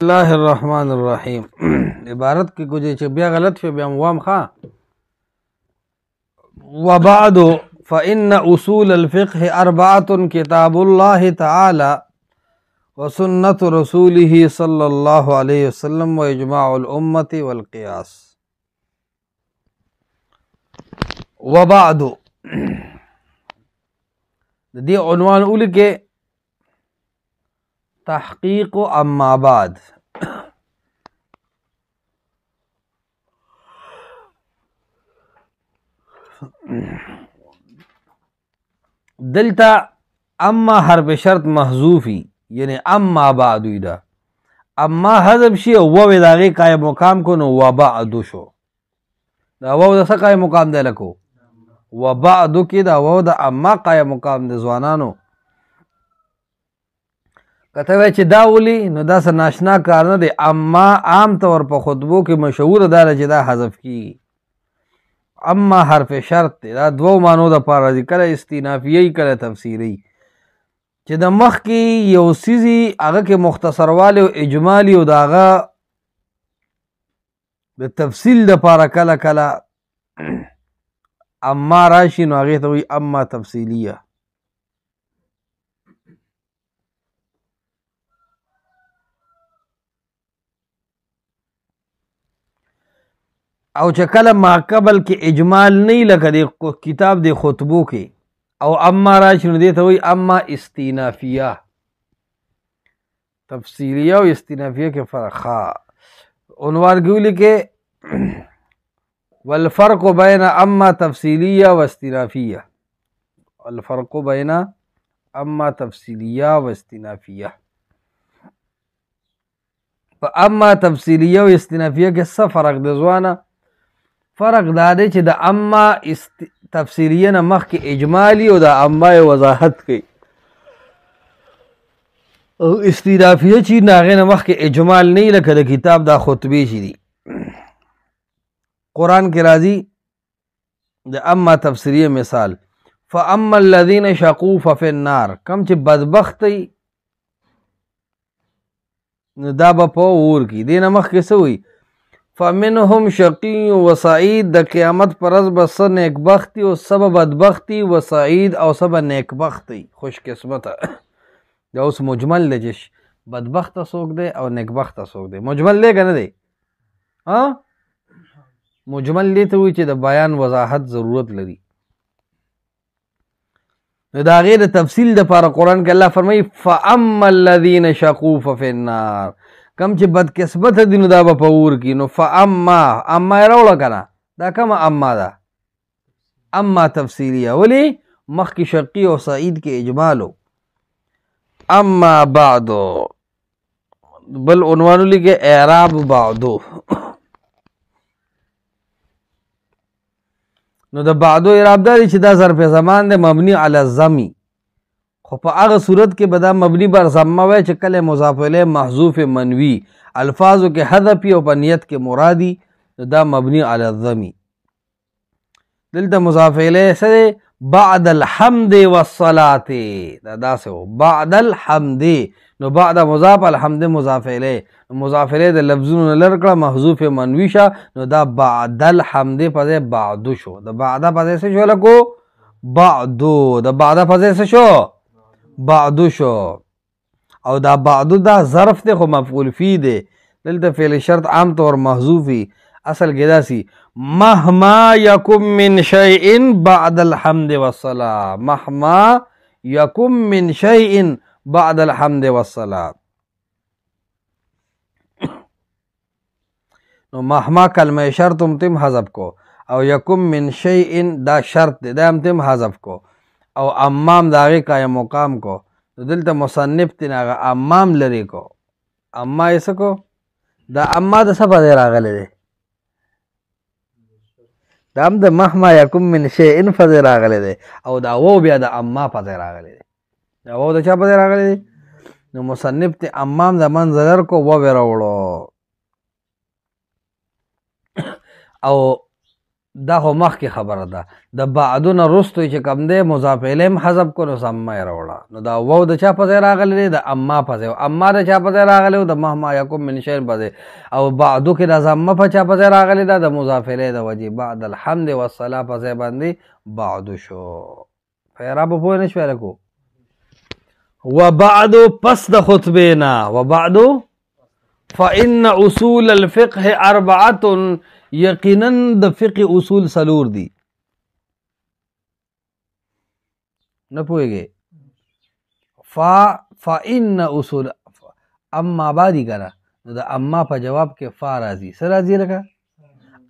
الله الرحمن الرحیم عبارت کې کوجه چې بیا غلط شو بیا موام ښه وبعد فإن أصول الفقه أربعة كتاب الله تعالى وسنة رسوله صلى الله عليه وسلم وإجماع الأمة والقياس. وبعد دې عنوان ولیکه تحقیق اما بعد. دلتا اما حرف شرط محذوفی یعنی اما بعد دا اما حذف شي او و داغه قائم مقام کو نو و بعد شو دا و د څه قائم مقام دی لکو و بعد کې دا و د اما قائم مقام د ځوانانو کته وای چې دا ولي نو دا څه ناشنا کار نه دی. اما عام طور په خطبو کې مشهور ده چې دا حذف کی. اما حرف شرط دی دا دوو معنو د پاره دی کله استینافیه کله تفسیری چې د مخ کې یو سیزی هغه کې مختصرواله او اجمالی او داغه د تفصیل د پاره کله کله اما راشي نو هغه ته وي اما تفصیلیه. او چې کله ما قبل کې اجمال نه لکه د کتاب د خطبو کې او اما راشي نو دې ته وایي اما استینافیه. تفصیلیه او استینافیه کې فرق ښه عنوان کې ولیکې والفرق بین اما تفصیلیه و استینافیه. الفرق بین اما تفصیلیه و استینافیه. په اما تفصیلیه او استینافیه کې څه فرق دی ځوانه؟ فرق دا دی چې د اما تفصیلیه نه مخکې اجمالی او د اما وضاحت کوي او استینافیه چې د هغې نه مخکې اجمال نه لکه د کتاب دا خطبې چې دي. قرآن کې راځي د اما تفسیریه مثال فاما الذین شقوا ففي النار. کم چې بدبخت دی نو دا به په اور کې دې نه مخکې څه وي فمنهم شقی و سعید. د قیامت پر ورځ به څه نیکبختی او څه به بدبختی و سعید او څه به نیکبختی خوش قسمته. دا اوس مجمل دی چې بدبخته څوک دی او نیکبخته څوک دی. مجمل دی که نه دی؟ مجمل دی ته وایي چې د بیان وضاحت ضرورت لري. نو د هغې د تفصیل دپاره قرآن کې الله فرمایي فاما الذین شقوا ففي النار. کم چې بدقسمته دي نو دا به په اور کې. نو فاما اما یې راوړه که نه دا کومه اما ده؟ اما تفصیلیه. ولې مخکې شقي او سعید کې اجمالو. اما بعدو بل عنوان ولیکئ اعراب بعدو. نو د بعدو اعراب دا دی چې دا ظرف زمان دی مبني علی الضم خو په هغه صورت کې به دا مبني بر ضمه وای چې کله مضاف الیه محذوف منوي الفاظو کې حذف او په نیت کې مرادي دا مبني علی الضم. دلته مضاف الیه سره بعد الحمد والصلاه دا داسې و بعد الحمد. نو بعد مضاف الحمد مضاف الیه مضاف الیه د لفظونو نه لر کړه محذوف منوي شه نو دا بعد الحمد په ځای بعد شو. د بعد په ځای څه شو لکو بعدو. د بعد په ځای څه شو بعدو شو. او دا بعدو دا ظرف دی خو مفعول فی دی. دلته فعل شرط عام طور محذوفی اصل کې داسي مهما یکم من شیء بعد الحمد والصلاه. مهما یکم من شیء بعد الحمد والصلاه. نو مهما کلمه شرط هم تم حذف کو او یکم من شیء دا شرط دی دا هم تم حذف کو او امام دا هغې قایم مقام کو. دلته مصنف تینا هغه امام لرې کو. اما یې څه کو دا اما د څه په ځای راغلی دی؟ دا هم د مهما یکم من شیء په ځای راغلی دی او دا وو بیا د اما په ځای راغلی دی. دا وو د چا په ځای راغلی دی؟ نو مصنف ته امام د منځ لر کو وو یې راوړو او دا خو مخکې خبره ده د بعدو نه رستو چې کم دی مضاف الیه هم حذف کړو نو سمه یې راوړه نو دا واو د چا په ځای راغلی دی د اما په ځای اما د چا په ځای راغلی و د مهما یکن من شیء په ځای او بعدو کې د ضمه په چا په ځای راغلی ده د مضاف الیه د وجې بعد الحمد والصلاة په ځای باندې بعدو شو په اعراب پوه نه شوی لکو وبعدو پس د خطبې نه وبعدو فإن اصول الفقه اربعة یقینا د فقه اصول سلور دي نه پوهیږي فإن اصول اما بعدی کنه نو د اما په جواب کې فا راځي څه راځي لکه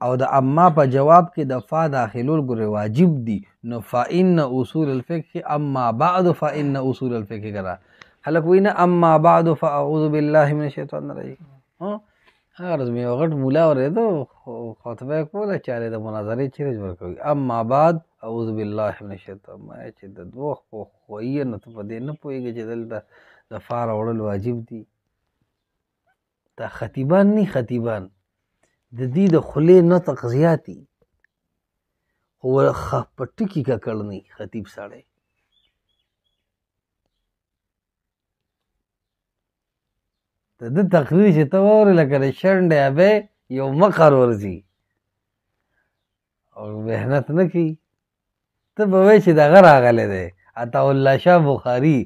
او د اما په جواب کې د فا داخلول ګورې واجب دي نو فإن اصول الفقه اما بعد فإن اصول الفقه کنه خلک وایي نه اما بعد فاعوذ بالله من الشیطان الرجیم هغه ورځ مې یو غټ مولا اورېده خطبه یې کوله چارې د مناظرې چیرې جوړ کوي اما بعد اعوذ بالله من الشیطان ما چې د دوه خویه نو ته په دې نه پوهېږې چې دلته د فا راوړل واجب دي دا خطیبان نه خطیبان د دې د خولې نطق زیاتي خو په ټکي ککړ نه خطیب سړی د تقریر چې ته واورې لکه د شنډې ابۍ یو مقر ورځي او محنت نه کوي ته به وایې چې دغه راغلی دی عطاالله شاه بخاري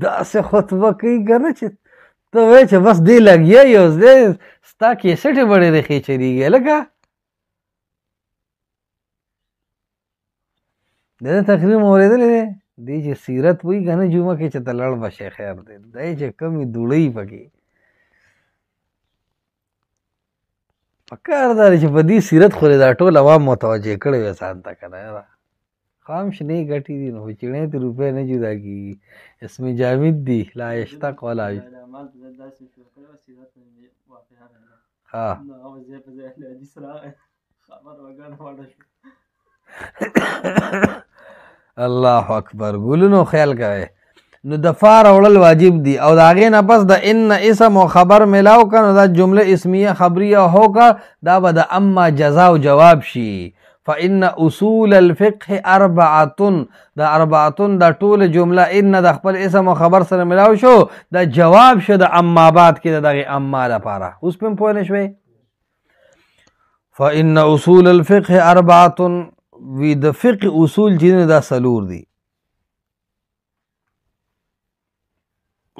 داسې خطبه کوي که نه چې ته وایې چې بس دی لګیا یې اوس دی ستا کیسټې به ډېرې ښې چلېږي لکه د ده تقریر مو اورېدلی دی دی چې سیرت وایي که نه جمعه کې چې ته لړ به شي خیر دی دی چې کمې دوړۍ پکې پکار دا چې په دې سیرت خو دا ټول عوام متوجه کړی وي ځان ته که نه یاره خام شنې ګټې دي نو چڼې ته روپۍ نه جدا کېږي اسم جامد دي لا یشتق ولا الله اکبر ګلونو خیال کوئ نو د فا راوړل واجب دي او د هغې نه پس د ان اسم او خبر ملاو که نو دا جمله اسمیه خبریه هو که دا به د اما جزا او جواب شي فإن اصول الفقه اربعتن دا اربعتن دا ټول جمله ان د خپل اسم او خبر سره ملاو شو دا جواب شو د اما بعد کې د دغې اما لپاره اوس پې هم پوه نه شوې فإن اصول الفقه اربعتن وی د فقه اصول چې دا سلور دي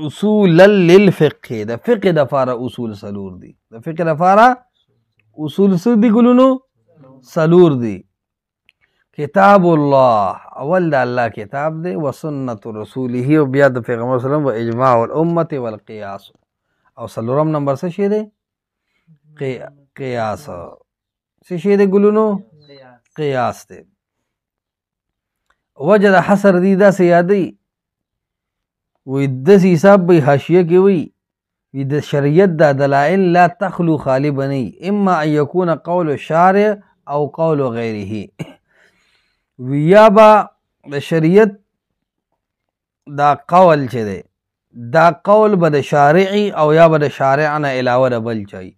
اصول للفقه د فقه د فاره اصول سلور دي د فقه د فاره اصول څه دي ګلونو سلور دي کتاب الله اول د الله کتاب دی و سنت رسوله او بیا د پیغمبر صلی الله علیه وسلم و اجماع الامه والقياس او سلورم نمبر څه شی دی قیاس څه شی دی ګلونو قیاس دی وجه د حصر دی داسې یادوي وی داسې حساب به حاشیه کې وي وی د شریعت دا دلائل لا تخلو خالی بنی اما ان یکون قول الشارع او قول غیره وی یا با د شریعت دا قول چې دی دا قول به د شارعي او یا به د شارع نه علاوه د بل چای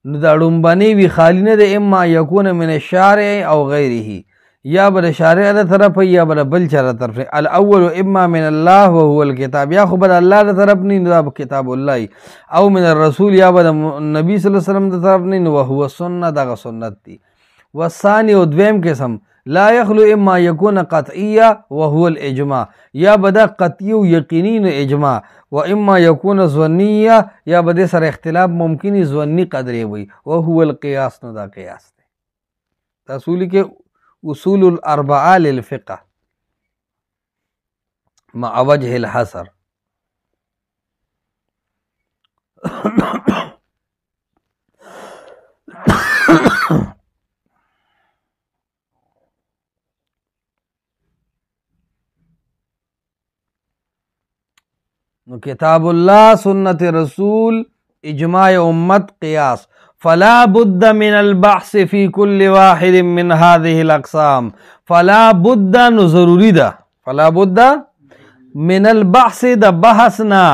نو دا ډومبنی وی خالی نه دی اما یکون من الشارع او غیره یا به د شارع د طرف یا به د بل چا د طرف الاول اما من الله وهو الكتاب یا خو به د الله د طرف نه دا کتاب الله او من الرسول یا به د نبی صلی الله علیه وسلم د طرف نه وهو سنت دغه سنت دی والثاني او دویم قسم لا يخلو اما يكون قطعيا وهو الاجماع یا به دا قطعي او یقیني اجماع و اما يكون ظنيا یا به د سره اختلاف ممکنی ظنی قدرې وي وهو القياس نو دا قیاس دی تاسو لیکه اصول الاربعه للفقه مع وجه الحصر نو کتاب الله سنت رسول اجماع امت قیاس فلا بد من البحث في كل واحد من هذه الاقسام فلا بد نو ضروری ده فلا بد من البحث د بحثنا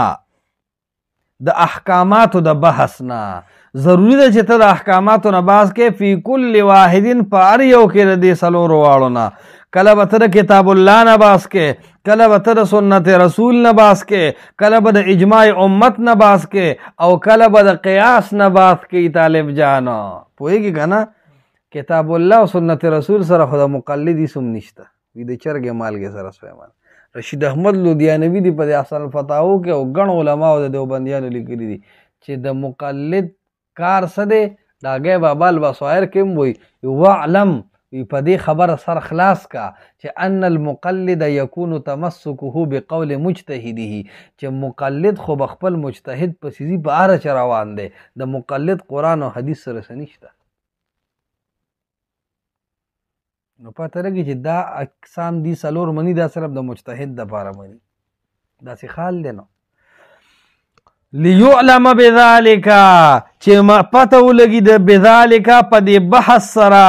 د احکامات د بحثنا ضروری ده چې ته د احکاماتو نه باز کې فی کل واحدین په هر یو کې د دې څلورو واړو نه کله به ته د کتاب الله نه باز کې کله به ته د سنت رسول نه باز کې کله به د اجماع امت نه باز کې او کله به د قیاس نه باز کې طالب جانا پوهېږي که نه کتاب الله او سنت رسول سره خو د مقلدي سم نشته وي د چرګې مالګې سره سویمان رشید احمد لودیانوي دی په اصل فتاوو کې او ګڼ علماو د دیوبندیانو لیکلي دي چې د مقلد کار څه دی د هغې بابا البصائر کې هم وایي واعلم په دې خبره سر خلاص کا چې ان المقلد یکون تمسکه بقول مجتهده چې مقلد خو به خپل مجتهد په سیزي په هره چه روان دی د مقلد قرآن او حدیث سره څه نشته نو پته لګي چې دا اقسام دي څلور مني دا صرف د مجتهد دپاره مني داسې خال دی نو لیعلم بذالک چې پته ولګي د بذالک په دې بحث سره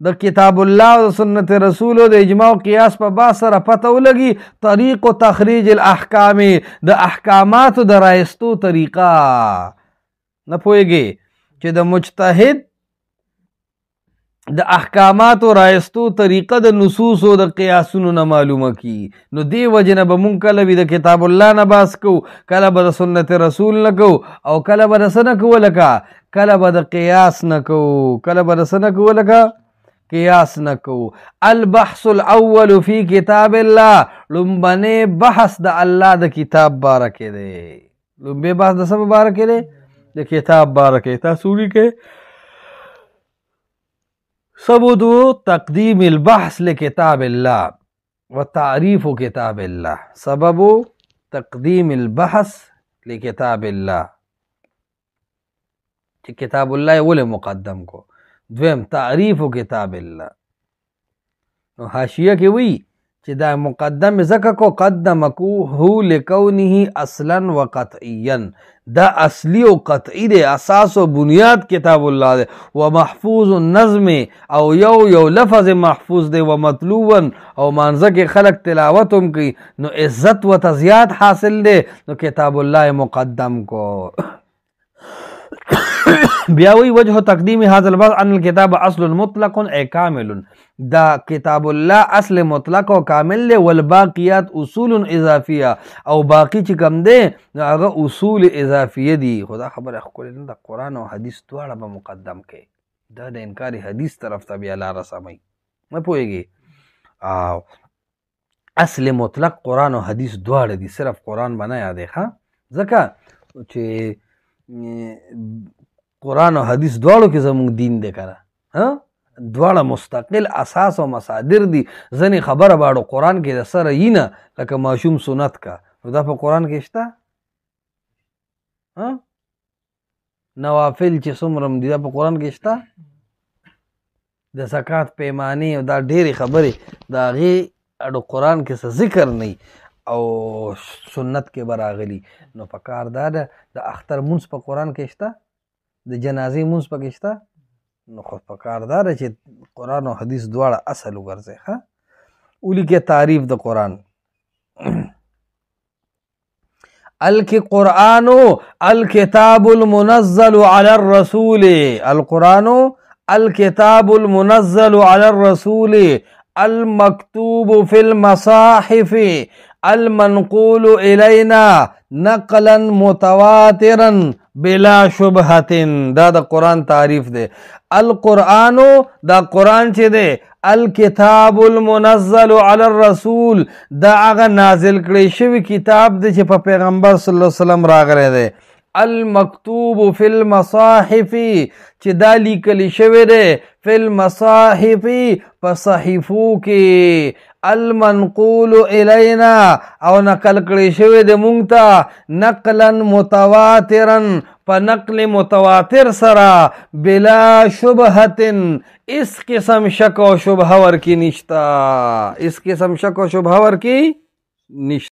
د کتاب الله او سنت رسول او د اجماع او قیاس په بحث سره پته ولګي طریق تخریج الاحکام د احکاماتو د رایستو طریقه نه پوهېږي چې د مجتهد د احکاماتو رایستو طریقه د نصوص او د قیاسونو نه معلومه کی نو دی وجه نه به مونږ کله وي د کتاب الله نه باس کو کله به د سنت رسول نه کو او کله به د څه نه کوو لکه کله به د قیاس نه کوو کله به د څه نه کوو لکه قیاس نه کوو البحث الاول فی کتاب الله لومبنی بحث د الله د کتاب باره کې دی لومبی بحث د څه باره کې دی د کتاب باره کې تاسو ولیکئ سبب تقدیم البحث لکتاب الله وتعریف کتاب الله سبب تقدیم البحث لکتاب الله چې کتاب الله ولې مقدم کو دویم تعریف کتاب الله نو حاشیه کې وی چې دا مقدم ځکه کو قدمکوه لکونه اصلا وقطعیا دا اصلی او قطعی دی اساس او بنیاد کتاب الله دی و محفوظ النظم او یو لفظ محفوظ دی و مطلوبا او مانځه کې خلق تلاوت هم کوي نو عزت و تزیات حاصل دی نو کتاب الله مقدم کو بیا وی وجه تقدیم هذا البحث ان الكتاب اصل مطلق ای کامل دا کتاب الله اصل مطلق او کامل دی والباقیات اصول اضافیه او باقی چې کوم دی هغه اصول اضافیه دي خدا خبره خپل نه د قران او حدیث دواړه به مقدم کړي دا د انکار حدیث طرف ته بیا لار سمای نه پوهیږي او اصل مطلق قران او حدیث دواړه دي صرف قران باندې یادې ښه ځکه چې قرآن او حدیث دواړو کې زموږ دین دی کنه دواړه مستقل اساس او مصادر دي ځینې خبره باړو قرآن کې د سره یي نه لکه ماشوم سنت کا نو دا په قرآن کې شته نوافل چې څومره دي دا په قرآن کې شته د زکات پیمانې او دا ډېرې خبرې د هغې اډو قرآن کې څه ذکر نه او سنت کې به راغلي نو په کار دا ده د اختر مونځ په قرآن کې شته د جنازې مونځ پکې شته نو خو په کار دا ده چې قرآن او حدیث دواړه اصل وګرځئ ښه ولیکئ تعریف د قرآن القرآن الكتاب المنزل على الرسول القرآن الكتاب المنزل على الرسول المكتوب في المصاحف المنقول إلينا نقلا متواترا بلا شبهة دا د قرآن تعریف دی القرآن دا قرآن چې دی الکتاب المنزل علی الرسول دا هغه نازل کړی شوی کتاب دی چې په پیغمبر صلی الله علیه وسلم راغلی دی المکتوب فی المصاحف چې دا لیکلی شوی دی فی المصاحف په صحیفو کې المنقول الینا او نقل کړی شوی دی مونږ ته نقلا متواترا په نقل متواتر سره بلا شبهت اس قسم شک او شبهه ورکی نشتا اس قسم شک او شبهه ورکی نشتا